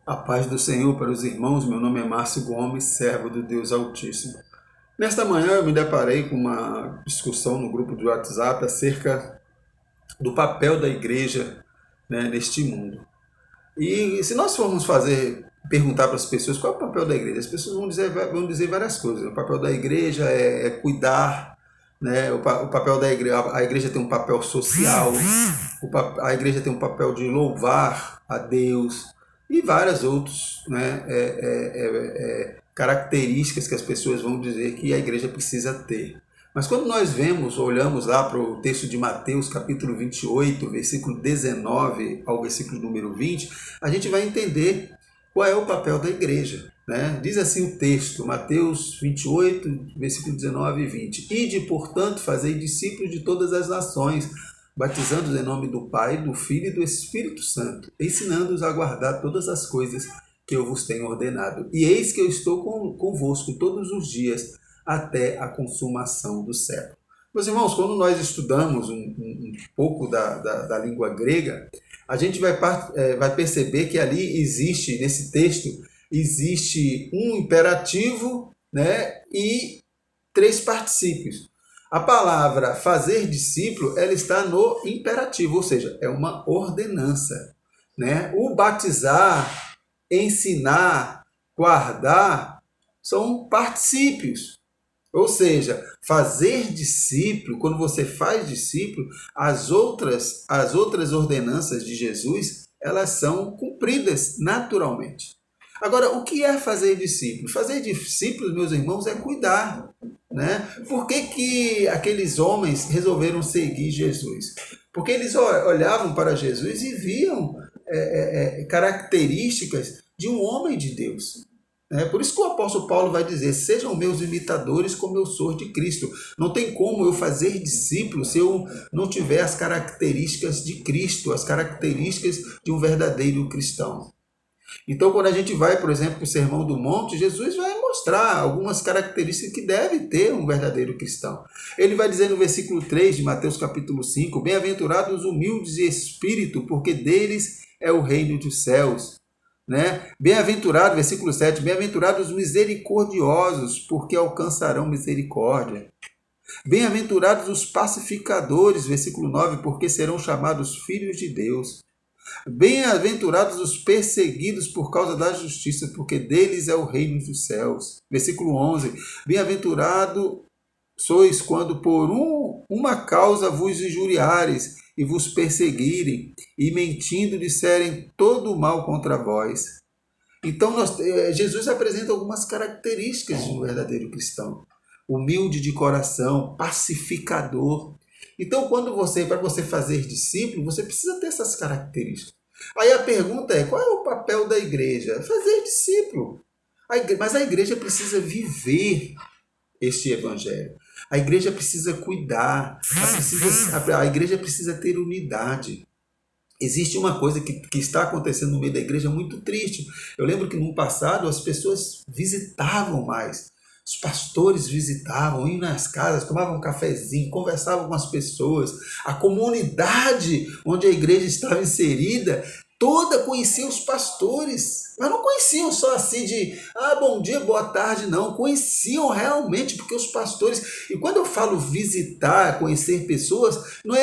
A paz do Senhor para os irmãos, meu nome é Márcio Gomes, servo do Deus Altíssimo. Nesta manhã eu me deparei com uma discussão no grupo de WhatsApp acerca do papel da igreja, né, neste mundo. E se nós formos perguntar para as pessoas qual é o papel da igreja, as pessoas vão dizer várias coisas. O papel da igreja é cuidar, né? O papel da igreja, a igreja tem um papel social, a igreja tem um papel de louvar a Deus e várias outras, né, características que as pessoas vão dizer que a igreja precisa ter. Mas quando nós olhamos lá para o texto de Mateus, capítulo 28, versículo 19 ao versículo número 20, a gente vai entender qual é o papel da igreja. Né? Diz assim o texto, Mateus 28, versículo 19 e 20. Ide, portanto, fazei discípulos de todas as nações, batizando-os em nome do Pai, do Filho e do Espírito Santo, ensinando-os a guardar todas as coisas que eu vos tenho ordenado. E eis que eu estou convosco todos os dias, até a consumação do século. Meus irmãos, quando nós estudamos um pouco da língua grega, a gente vai perceber que ali existe, nesse texto, existe um imperativo, né, e três particípios. A palavra fazer discípulo, ela está no imperativo, ou seja, é uma ordenança. Né? O batizar, ensinar, guardar, são particípios. Ou seja, fazer discípulo, quando você faz discípulo, as outras ordenanças de Jesus, elas são cumpridas naturalmente. Agora, o que é fazer discípulo? Fazer discípulos, meus irmãos, é cuidar. Né? Por que aqueles homens resolveram seguir Jesus? Porque eles olhavam para Jesus e viam características de um homem de Deus. Por isso que o apóstolo Paulo vai dizer, sejam meus imitadores como eu sou de Cristo. Não tem como eu fazer discípulo se eu não tiver as características de Cristo, as características de um verdadeiro cristão. Então, quando a gente vai, por exemplo, para o Sermão do Monte, Jesus vai mostrar algumas características que deve ter um verdadeiro cristão. Ele vai dizer no versículo 3 de Mateus capítulo 5, bem-aventurados os humildes de espírito, porque deles é o reino dos céus. Né? Bem-aventurado, versículo 7, bem-aventurados os misericordiosos, porque alcançarão misericórdia. Bem-aventurados os pacificadores, versículo 9, porque serão chamados filhos de Deus. Bem-aventurados os perseguidos por causa da justiça, porque deles é o reino dos céus. Versículo 11, bem-aventurado sois quando por uma causa vos injuriares e vos perseguirem, e mentindo disserem todo o mal contra vós. Então, Jesus apresenta algumas características de um verdadeiro cristão. Humilde de coração, pacificador. Então, para você fazer discípulo, você precisa ter essas características. Aí a pergunta é, qual é o papel da igreja? Fazer discípulo. Mas a igreja precisa viver este evangelho. A igreja precisa cuidar, a igreja precisa ter unidade. Existe uma coisa que está acontecendo no meio da igreja muito triste. Eu lembro que no passado as pessoas visitavam mais. Os pastores visitavam, iam nas casas, tomavam um cafezinho, conversavam com as pessoas. A comunidade onde a igreja estava inserida toda conhecia os pastores, mas não conheciam só assim de bom dia, boa tarde, não. Conheciam realmente, porque os pastores... E quando eu falo visitar, conhecer pessoas, não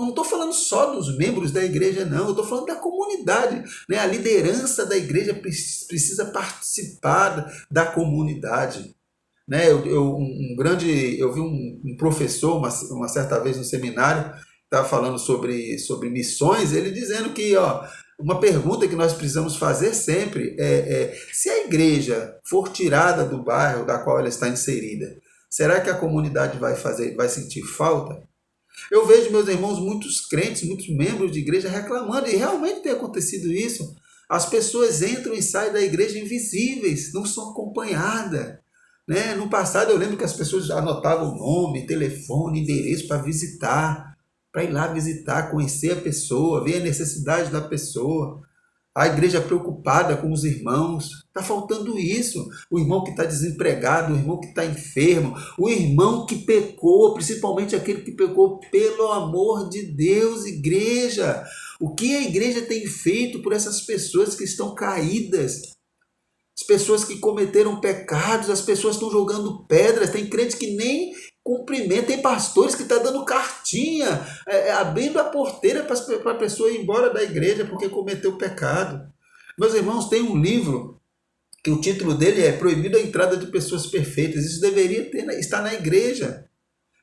estou falando só dos membros da igreja, não. Eu estou falando da comunidade. Né? A liderança da igreja precisa participar da comunidade. Né? Eu vi um professor, uma certa vez no seminário, estava falando sobre missões, ele dizendo que uma pergunta que nós precisamos fazer sempre se a igreja for tirada do bairro da qual ela está inserida, será que a comunidade vai sentir falta? Eu vejo, meus irmãos, muitos crentes, muitos membros de igreja reclamando, e realmente tem acontecido isso. As pessoas entram e saem da igreja invisíveis, não são acompanhadas. Né? No passado eu lembro que as pessoas anotavam nome, telefone, endereço para visitar, para ir lá visitar, conhecer a pessoa, ver a necessidade da pessoa. A igreja preocupada com os irmãos. Está faltando isso. O irmão que está desempregado, o irmão que está enfermo, o irmão que pecou, principalmente aquele que pecou pelo amor de Deus, igreja. O que a igreja tem feito por essas pessoas que estão caídas? As pessoas que cometeram pecados, as pessoas estão jogando pedras, tem crentes que nem cumprimenta, tem pastores que estão dando cartinha, abrindo a porteira para a pessoa ir embora da igreja porque cometeu pecado. Meus irmãos, tem um livro que o título dele é Proibido a Entrada de Pessoas Perfeitas. Isso deveria estar na igreja.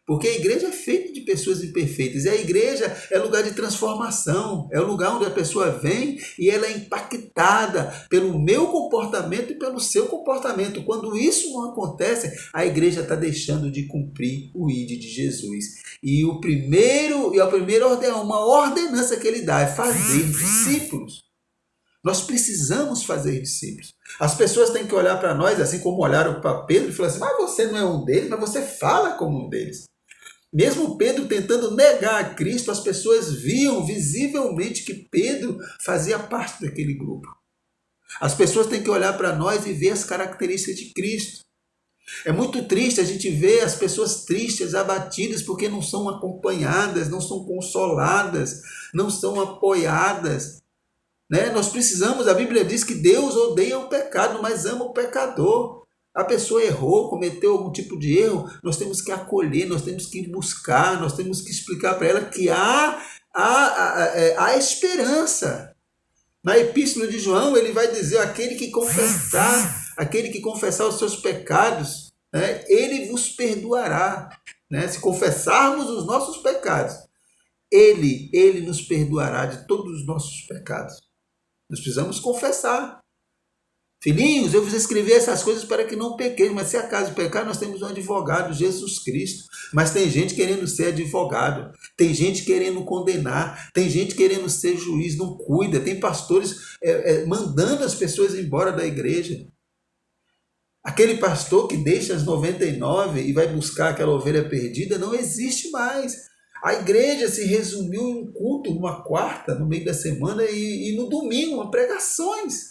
Porque a igreja é feita de pessoas imperfeitas. E a igreja é lugar de transformação. É o lugar onde a pessoa vem e ela é impactada pelo meu comportamento e pelo seu comportamento. Quando isso não acontece, a igreja está deixando de cumprir o ID de Jesus. E a primeira uma ordenança que ele dá é fazer discípulos. Nós precisamos fazer discípulos. As pessoas têm que olhar para nós, assim como olharam para Pedro, e falar assim, mas você não é um deles, mas você fala como um deles. Mesmo Pedro tentando negar a Cristo, as pessoas viam visivelmente que Pedro fazia parte daquele grupo. As pessoas têm que olhar para nós e ver as características de Cristo. É muito triste a gente ver as pessoas tristes, abatidas, porque não são acompanhadas, não são consoladas, não são apoiadas. Nós precisamos, a Bíblia diz que Deus odeia o pecado, mas ama o pecador. A pessoa errou, cometeu algum tipo de erro, nós temos que acolher, nós temos que buscar, nós temos que explicar para ela que há esperança. Na Epístola de João, ele vai dizer, aquele que confessar os seus pecados, ele vos perdoará. Se confessarmos os nossos pecados, ele nos perdoará de todos os nossos pecados. Nós precisamos confessar. Filhinhos, eu vos escrevi essas coisas para que não pequeis, mas se acaso pecar, nós temos um advogado, Jesus Cristo. Mas tem gente querendo ser advogado, tem gente querendo condenar, tem gente querendo ser juiz, não cuida, tem pastores mandando as pessoas embora da igreja. Aquele pastor que deixa as 99 e vai buscar aquela ovelha perdida, não existe mais. A igreja se resumiu em um culto, uma quarta, no meio da semana, e no domingo, pregações.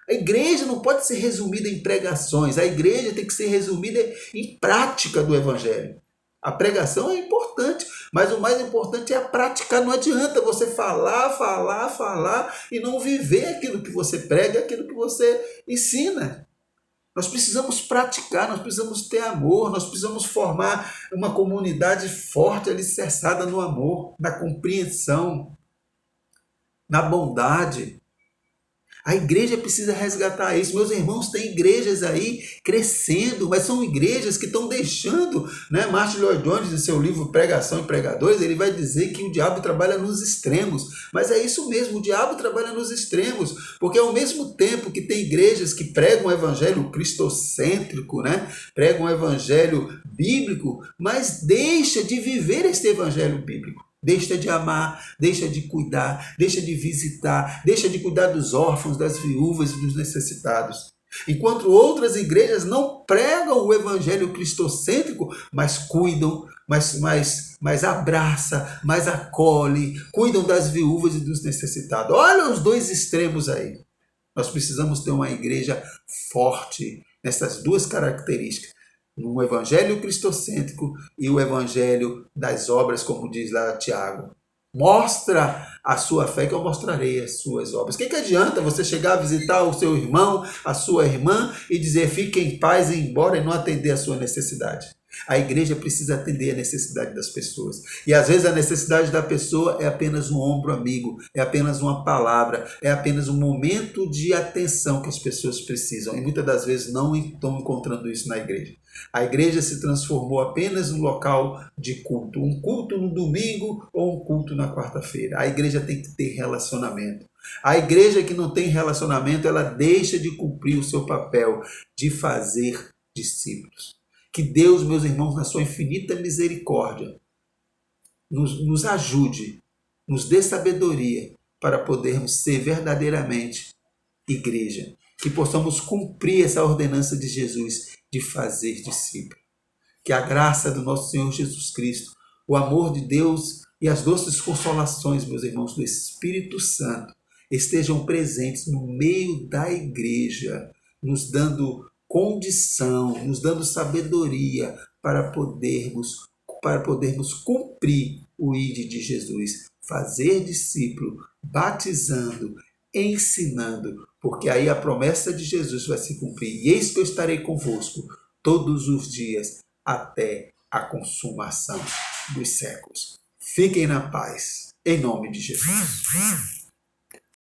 A igreja não pode ser resumida em pregações, a igreja tem que ser resumida em prática do evangelho. A pregação é importante, mas o mais importante é a prática. Não adianta você falar e não viver aquilo que você prega, aquilo que você ensina. Nós precisamos praticar, nós precisamos ter amor, nós precisamos formar uma comunidade forte, alicerçada no amor, na compreensão, na bondade. A igreja precisa resgatar isso. Meus irmãos, tem igrejas aí crescendo, mas são igrejas que estão deixando, Martin Lloyd Jones, em seu livro Pregação e Pregadores, ele vai dizer que o diabo trabalha nos extremos. Mas é isso mesmo, o diabo trabalha nos extremos, porque ao mesmo tempo que tem igrejas que pregam o evangelho cristocêntrico, pregam o evangelho bíblico, mas deixa de viver este evangelho bíblico. Deixa de amar, deixa de cuidar, deixa de visitar, deixa de cuidar dos órfãos, das viúvas e dos necessitados. Enquanto outras igrejas não pregam o evangelho cristocêntrico, mas cuidam, mas abraça, mas acolhe, cuidam das viúvas e dos necessitados. Olha os dois extremos aí. Nós precisamos ter uma igreja forte nessas duas características. No evangelho cristocêntrico e o evangelho das obras, como diz lá Tiago. Mostra a sua fé que eu mostrarei as suas obras. O que adianta você chegar a visitar o seu irmão, a sua irmã e dizer fique em paz e ir embora e não atender a sua necessidade? A igreja precisa atender a necessidade das pessoas. E às vezes a necessidade da pessoa é apenas um ombro amigo, é apenas uma palavra, é apenas um momento de atenção que as pessoas precisam. E muitas das vezes não estão encontrando isso na igreja. A igreja se transformou apenas num local de culto. Um culto no domingo ou um culto na quarta-feira. A igreja tem que ter relacionamento. A igreja que não tem relacionamento, ela deixa de cumprir o seu papel de fazer discípulos. Que Deus, meus irmãos, na sua infinita misericórdia, nos ajude, nos dê sabedoria para podermos ser verdadeiramente igreja. Que possamos cumprir essa ordenança de Jesus de fazer discípulo. Que a graça do nosso Senhor Jesus Cristo, o amor de Deus e as doces consolações, meus irmãos, do Espírito Santo, estejam presentes no meio da igreja, nos dando condição, nos dando sabedoria para podermos cumprir o ID de Jesus, fazer discípulo, batizando, ensinando, porque aí a promessa de Jesus vai se cumprir. E eis que eu estarei convosco todos os dias até a consumação dos séculos. Fiquem na paz, em nome de Jesus.